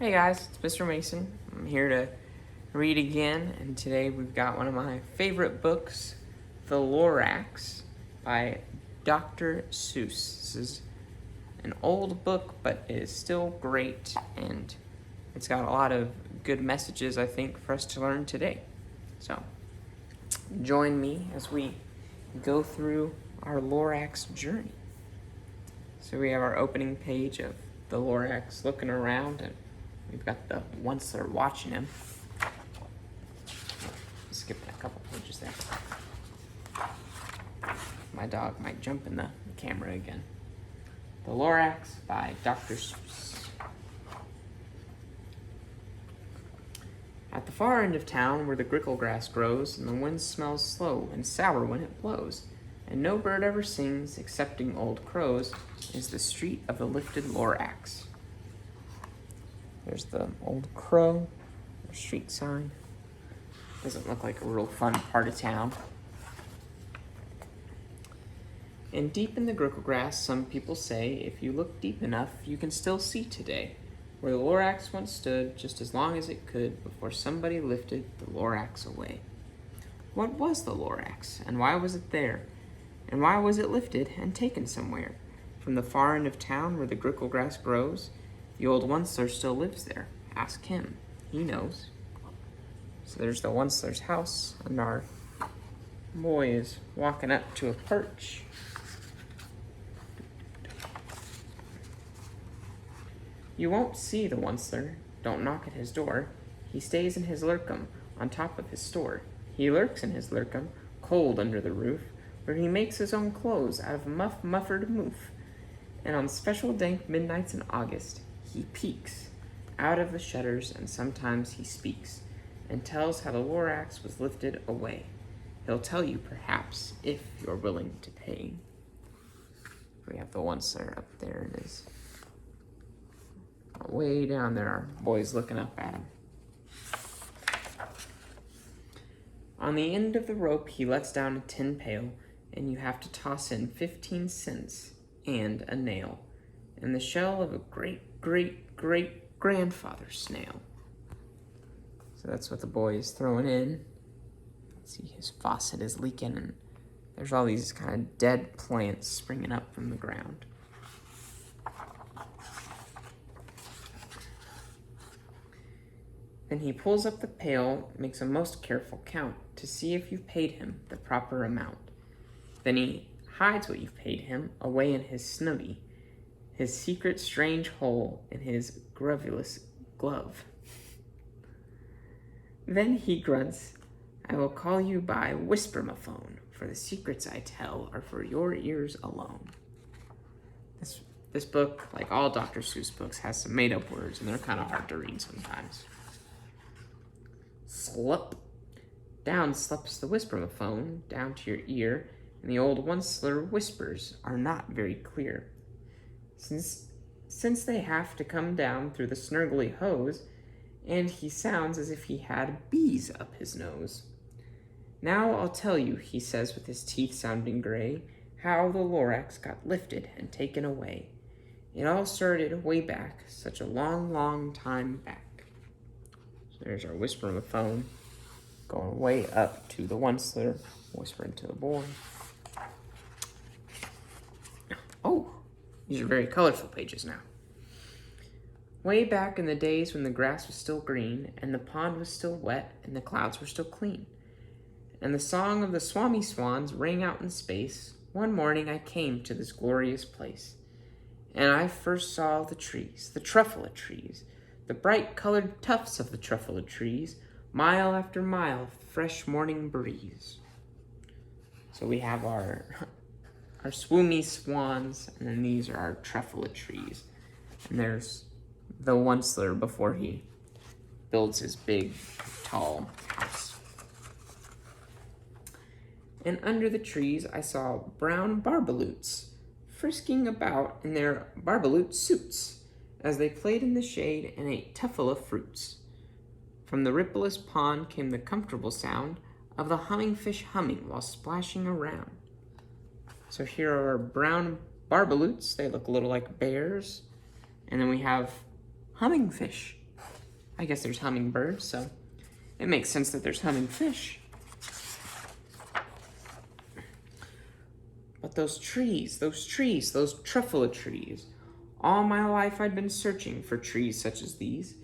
Hey guys, it's Mr. Mason. I'm here to read again, and today we've got one of my favorite books, The Lorax by Dr. Seuss. This is an old book, but it is still great, and it's got a lot of good messages, I think, for us to learn today. So, join me as we go through our Lorax journey. So we have our opening page of the Lorax looking around, and we've got the Onceler watching him. Skipping a couple pages there. My dog might jump in the camera again. The Lorax by Dr. Seuss. At the far end of town, where the grickle grass grows, and the wind smells slow and sour when it blows, and no bird ever sings excepting old crows, is the street of the lifted Lorax. There's the old crow, the street sign. Doesn't look like a real fun part of town. And deep in the grickle grass, some people say, if you look deep enough, you can still see today, where the Lorax once stood just as long as it could before somebody lifted the Lorax away. What was the Lorax, and why was it there? And why was it lifted and taken somewhere? From the far end of town where the grickle grass grows, the old Onceler still lives there. Ask him. He knows. So there's the Onceler's house, and our boy is walking up to a perch. You won't see the Onceler. Don't knock at his door. He stays in his lurkum, on top of his store. He lurks in his lurkum, cold under the roof, where he makes his own clothes out of muffered moof. And on special dank midnights in August, he peeks out of the shutters, and sometimes he speaks and tells how the Lorax was lifted away. He'll tell you, perhaps, if you're willing to pay. We have the Onceler up there, and is way down there. Our boy's looking up at him. On the end of the rope, he lets down a tin pail, and you have to toss in 15 cents and a nail, and the shell of a great-great-great-grandfather snail. So that's what the boy is throwing in. Let's see, his faucet is leaking, and there's all these kind of dead plants springing up from the ground. Then he pulls up the pail, makes a most careful count to see if you've paid him the proper amount. Then he hides what you've paid him away in his snuggie, his secret strange hole in his gruvulous glove. Then he grunts, I will call you by whisper-ma-phone, for the secrets I tell are for your ears alone. This book, like all Dr. Seuss books, has some made-up words, and they're kind of hard to read sometimes. Slup. Down slups the whisper-ma-phone, down to your ear, and the old Onceler whispers are not very clear. Since they have to come down through the snurgly hose, and he sounds as if he had bees up his nose. Now I'll tell you, he says with his teeth sounding gray, how the Lorax got lifted and taken away. It all started way back, such a long, long time back. So there's our whisper-ma-phone, going way up to the Onceler, whispering to the boy. Oh, these are very colorful pages now. Way back in the days when the grass was still green, and the pond was still wet, and the clouds were still clean, and the song of the swami swans rang out in space, one morning I came to this glorious place. And I first saw the trees, the truffula trees, the bright-colored tufts of the truffula trees, mile after mile of fresh morning breeze. So we have our swoomy swans, and then these are our truffula trees. And there's the Onceler before he builds his big, tall house. And under the trees I saw brown barbaloots frisking about in their barbaloot suits as they played in the shade and ate tuffula fruits. From the rippleless pond came the comfortable sound of the humming fish humming while splashing around. So here are our brown barbaloots. They look a little like bears. And then we have humming fish I guess there's hummingbirds, so it makes sense that there's humming fish. But those trees, those truffula trees. All my life I'd been searching for trees such as these.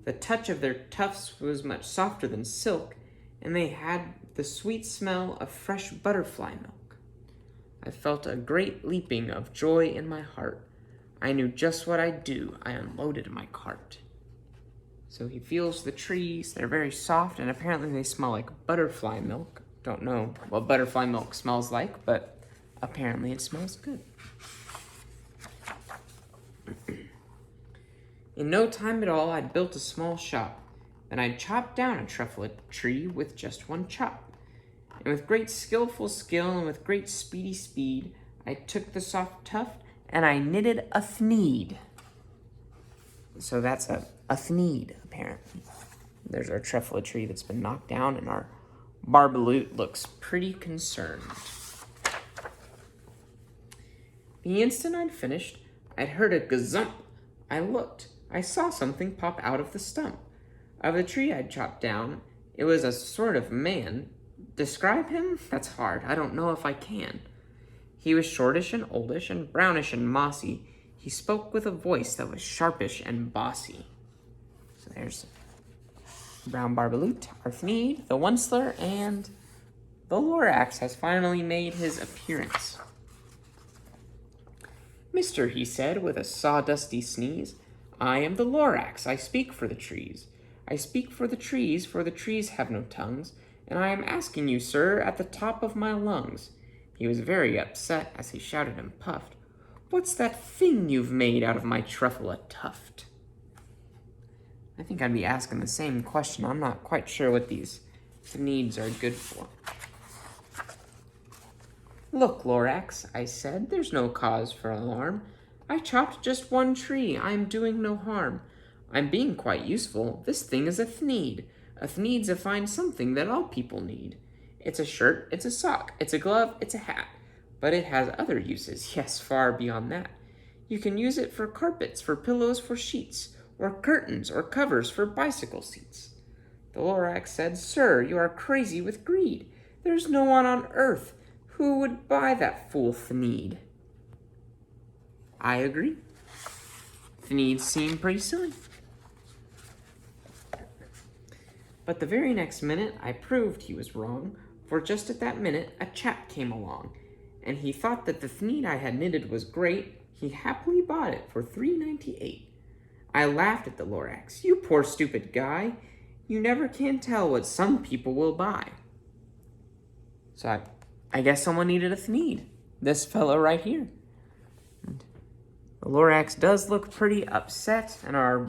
The touch of their tufts was much softer than silk, and they had the sweet smell of fresh butterfly milk. I felt a great leaping of joy in my heart. I knew just what I'd do. I unloaded my cart. So he feels the trees. They're very soft, and apparently they smell like butterfly milk. Don't know what butterfly milk smells like, but apparently it smells good. In no time at all, I'd built a small shop. Then I'd chopped down a truffula tree with just one chop. And with great skillful skill and with great speedy speed, I took the soft tuft and I knitted a thneed. So that's a thneed, apparently. There's our truffula tree that's been knocked down, and our barbaloot looks pretty concerned. The instant I'd finished, I'd heard a gazump. I looked. I saw something pop out of the stump of the tree I'd chopped down. It was a sort of man. Describe him? That's hard. I don't know if I can. He was shortish and oldish and brownish and mossy. He spoke with a voice that was sharpish and bossy. So there's Brown Barbaloot, our Thneed, the Onceler, and the Lorax has finally made his appearance. Mister, he said with a sawdusty sneeze, I am the Lorax. I speak for the trees. I speak for the trees have no tongues, and I am asking you, sir, at the top of my lungs. He was very upset as he shouted and puffed. What's that thing you've made out of my truffula tuft? I think I'd be asking the same question. I'm not quite sure what these needs are good for. Look, Lorax, I said, there's no cause for alarm. I chopped just one tree. I'm doing no harm. I'm being quite useful. This thing is a thneed. A thneed's a fine something that all people need. It's a shirt, it's a sock, it's a glove, it's a hat. But it has other uses, yes, far beyond that. You can use it for carpets, for pillows, for sheets, or curtains, or covers for bicycle seats. The Lorax said, Sir, you are crazy with greed. There's no one on earth who would buy that fool thneed. I agree. Thneeds seem pretty silly. But the very next minute, I proved he was wrong, for just at that minute, a chap came along, and he thought that the thneed I had knitted was great. He happily bought it for $3.98. I laughed at the Lorax. You poor stupid guy. You never can tell what some people will buy. So I guess someone needed a thneed. This fellow right here. And the Lorax does look pretty upset, and our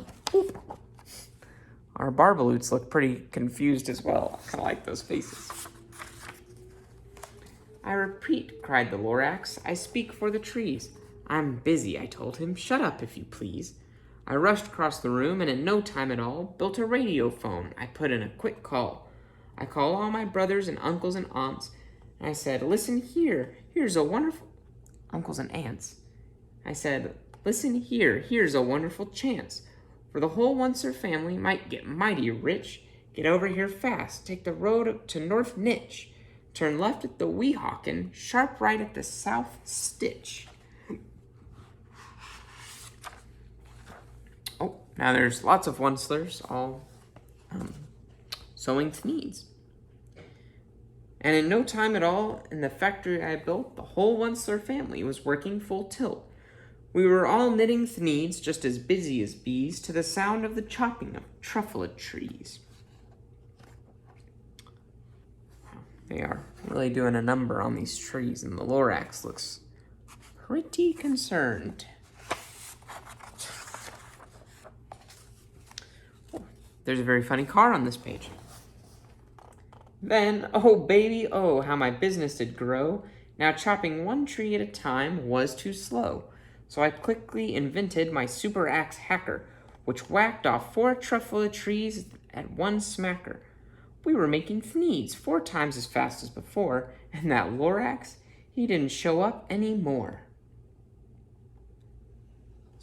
barbaloots look pretty confused as well. I kind of like those faces. I repeat, cried the Lorax, I speak for the trees. I'm busy, I told him. Shut up, if you please. I rushed across the room, and in no time at all, built a radio phone. I put in a quick call. I called all my brothers and uncles and aunts, and I said, listen here, here's a wonderful... Uncles and aunts. I said, listen here, here's a wonderful chance. For the whole Oncer family might get mighty rich. Get over here fast, take the road to North Nitch. Turn left at the Weehawken, sharp right at the South Stitch. Oh, now there's lots of Onclers all sewing thneeds. And in no time at all, in the factory I built, the whole Oncler family was working full tilt. We were all knitting thneeds, just as busy as bees, to the sound of the chopping of truffula trees. They are really doing a number on these trees, and the Lorax looks pretty concerned. Oh, there's a very funny car on this page. Then, oh baby, oh, how my business did grow. Now chopping one tree at a time was too slow. So I quickly invented my super axe hacker, which whacked off 4 truffula trees at one smacker. We were making thneeds 4 times as fast as before, and that Lorax, he didn't show up anymore.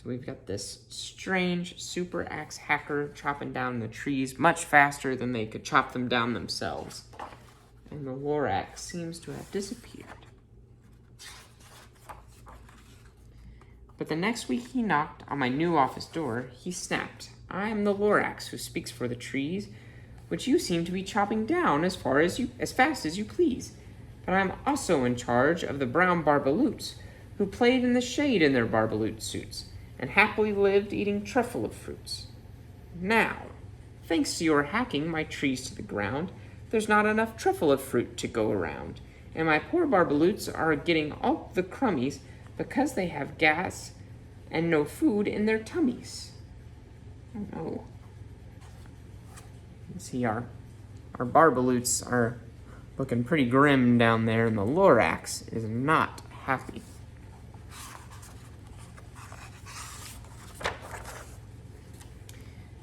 So we've got this strange super axe hacker chopping down the trees much faster than they could chop them down themselves. And the Lorax seems to have disappeared. But the next week he knocked on my new office door, he snapped, "I am the Lorax who speaks for the trees, which you seem to be chopping down as fast as you please. But I am also in charge of the brown barbaloots, who played in the shade in their barbaloot suits, and happily lived eating truffle of fruits. Now, thanks to your hacking my trees to the ground, there's not enough truffle of fruit to go around, and my poor barbaloots are getting all the crummies because they have gas and no food in their tummies." Oh no. You see, our barbaloots are looking pretty grim down there, and the Lorax is not happy.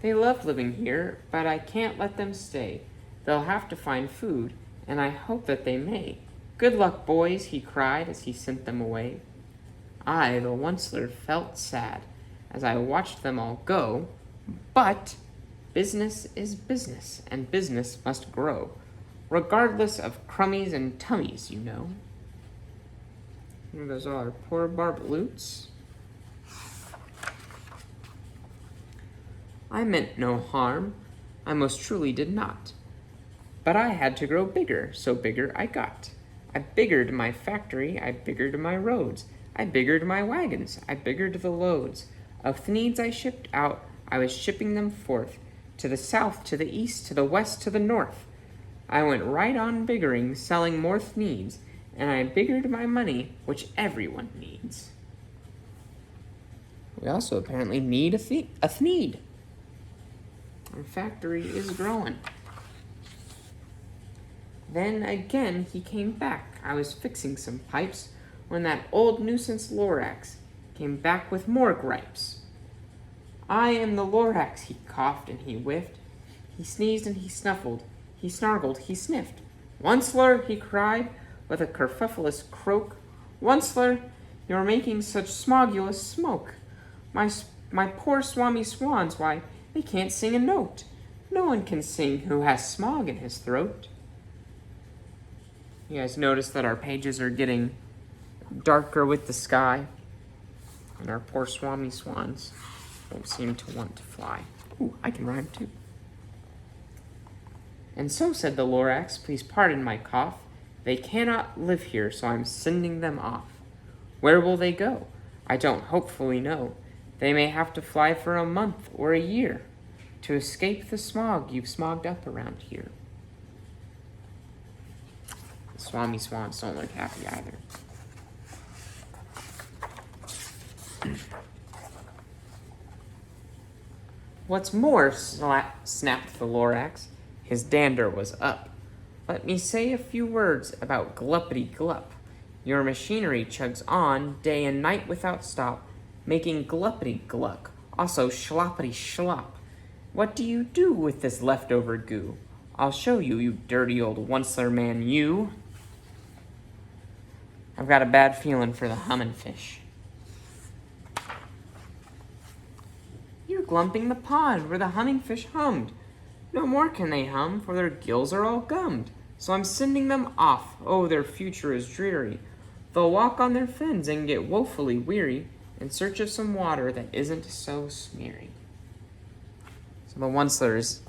"They love living here, but I can't let them stay. They'll have to find food, and I hope that they may. Good luck, boys," he cried as he sent them away. I, the Onceler, felt sad as I watched them all go, but business is business, and business must grow, regardless of crummies and tummies, you know. And those are our poor barbaloots. I meant no harm, I most truly did not. But I had to grow bigger, so bigger I got. I biggered my factory, I biggered my roads, I biggered my wagons, I biggered the loads. Of thneeds I shipped out, I was shipping them forth, to the south, to the east, to the west, to the north. I went right on biggering, selling more thneeds, and I biggered my money, which everyone needs. We also apparently need a thneed. Our factory is growing. Then again he came back. I was fixing some pipes when that old nuisance Lorax came back with more gripes. "I am the Lorax," he coughed and he whiffed. He sneezed and he snuffled. He snargled, he sniffed. "Onceler," he cried with a kerfufflous croak. "Onceler, you're making such smogulous smoke. My poor swami swans, why, they can't sing a note. No one can sing who has smog in his throat." You guys notice that our pages are getting darker with the sky, and our poor swami swans don't seem to want to fly. Ooh, I can rhyme too. "And so," said the Lorax, "please pardon my cough. They cannot live here, so I'm sending them off. Where will they go? I don't hopefully know. They may have to fly for a month or a year to escape the smog you've smogged up around here." The swami swans don't look happy either. "What's more," snapped the Lorax, his dander was up, "let me say a few words about gluppity glup. Your machinery chugs on day and night without stop, making gluppity gluck, also schloppity schlop. What do you do with this leftover goo? I'll show you, you dirty old Onceler man, you." I've got a bad feeling for the hummin' fish. "You're glumping the pond where the humming fish hummed. No more can they hum, for their gills are all gummed. So I'm sending them off. Oh, their future is dreary. They'll walk on their fins and get woefully weary in search of some water that isn't so smeary." So the Onceler is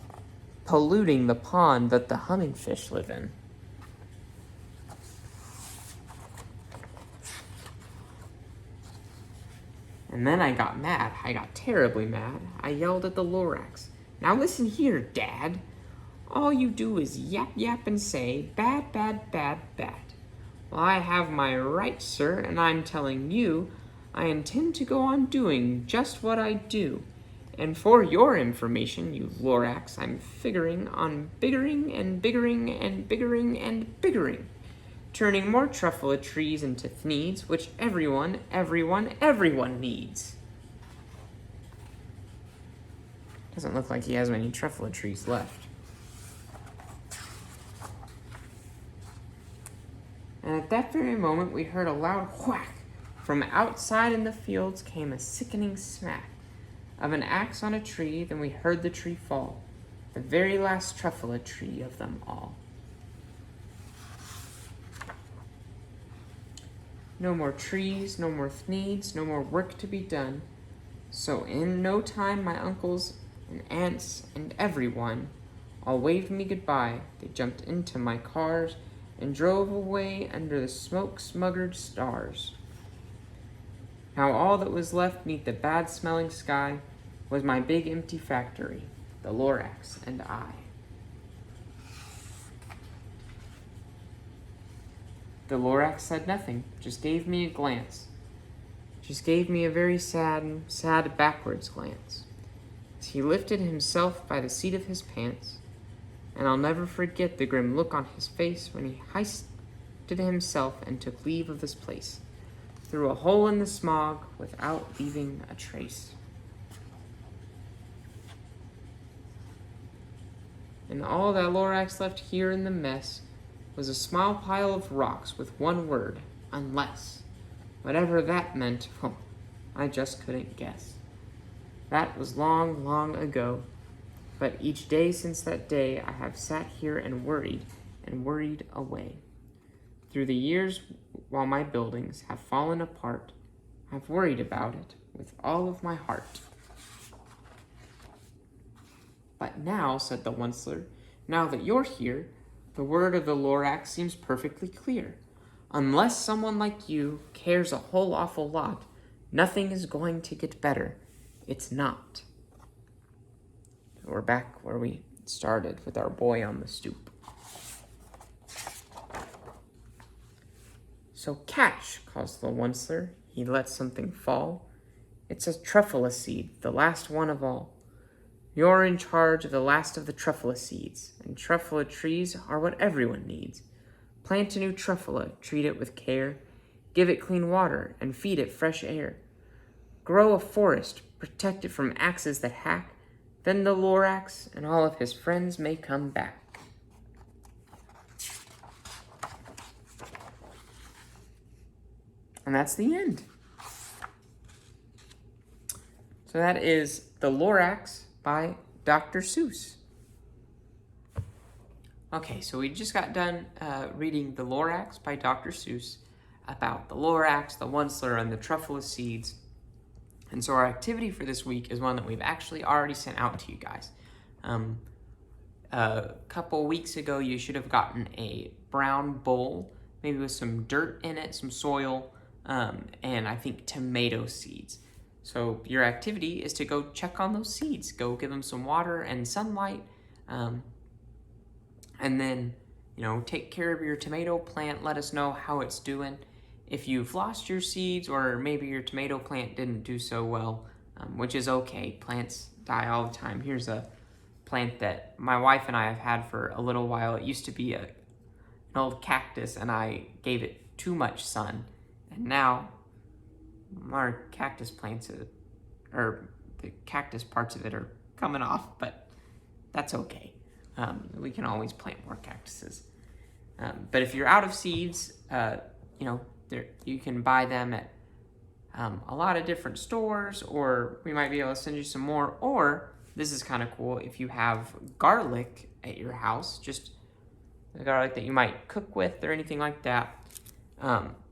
polluting the pond that the humming fish live in. And then I got mad. I got terribly mad. I yelled at the Lorax, "Now listen here, Dad. All you do is yap, yap, and say, bad, bad, bad, bad. Well, I have my right, sir, and I'm telling you, I intend to go on doing just what I do. And for your information, you Lorax, I'm figuring on biggering and biggering and biggering and biggering, turning more truffle trees into thneeds, which everyone needs." Doesn't look like he has many truffle trees left. And at that very moment, we heard a loud whack From outside in the fields came a sickening smack of an axe on a tree, then we heard the tree fall, the very last truffula tree of them all. No more trees, no more needs, no more work to be done. So in no time my uncles and aunts and everyone all waved me goodbye. They jumped into my cars and drove away under the smoke-smuggered stars. Now all that was left neath the bad-smelling sky was my big empty factory, the Lorax and I. The Lorax said nothing, just gave me a glance. Just gave me a very sad backwards glance. As he lifted himself by the seat of his pants, and I'll never forget the grim look on his face when he hoisted himself and took leave of this place, through a hole in the smog without leaving a trace. And all that Lorax left here in the mess was a small pile of rocks with one word, unless. Whatever that meant, I just couldn't guess. That was long, long ago, but each day since that day I have sat here and worried away. Through the years, while my buildings have fallen apart, I've worried about it with all of my heart. But now, said the Onceler, now that you're here, the word of the Lorax seems perfectly clear. Unless someone like you cares a whole awful lot, nothing is going to get better. It's not. We're back where we started with our boy on the stoop. So catch, calls the Onceler. He lets something fall. It's a truffula seed, the last one of all. You're in charge of the last of the truffula seeds, and truffula trees are what everyone needs. Plant a new truffula, treat it with care, give it clean water, and feed it fresh air. Grow a forest, protect it from axes that hack, then the Lorax and all of his friends may come back. And that's the end. So that is The Lorax by Dr. Seuss. Okay, so we just got done reading The Lorax by Dr. Seuss about the Lorax, the Onceler, and the truffula seeds. And so our activity for this week is one that we've actually already sent out to you guys. A couple weeks ago, you should have gotten a brown bowl, maybe with some dirt in it, some soil, and I think tomato seeds. So your activity is to go check on those seeds. Go give them some water and sunlight, and then, take care of your tomato plant. Let us know how it's doing. If you've lost your seeds or maybe your tomato plant didn't do so well, which is okay. Plants die all the time. Here's a plant that my wife and I have had for a little while. It used to be an old cactus, and I gave it too much sun. And now our cactus plants, or the cactus parts of it, are coming off, but that's okay. We can always plant more cactuses. But if you're out of seeds, you can buy them at a lot of different stores, or we might be able to send you some more. Or, this is kind of cool, if you have garlic at your house, just the garlic that you might cook with or anything like that,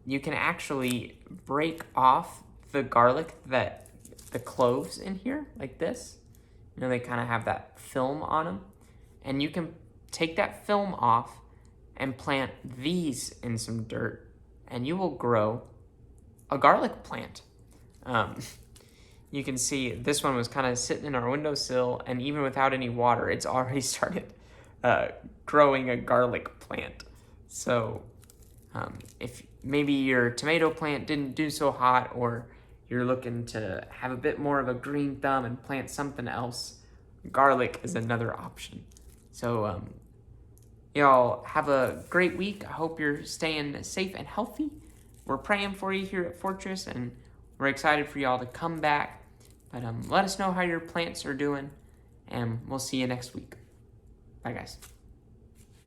you can actually break off the garlic, the cloves in here, like this. They kind of have that film on them. And you can take that film off and plant these in some dirt, and you will grow a garlic plant. You can see this one was kind of sitting in our windowsill, and even without any water, it's already started growing a garlic plant. So if maybe your tomato plant didn't do so hot, or you're looking to have a bit more of a green thumb and plant something else, garlic is another option. So y'all have a great week. I hope you're staying safe and healthy. We're praying for you here at Fortress, and we're excited for y'all to come back. But let us know how your plants are doing, and we'll see you next week. Bye, guys.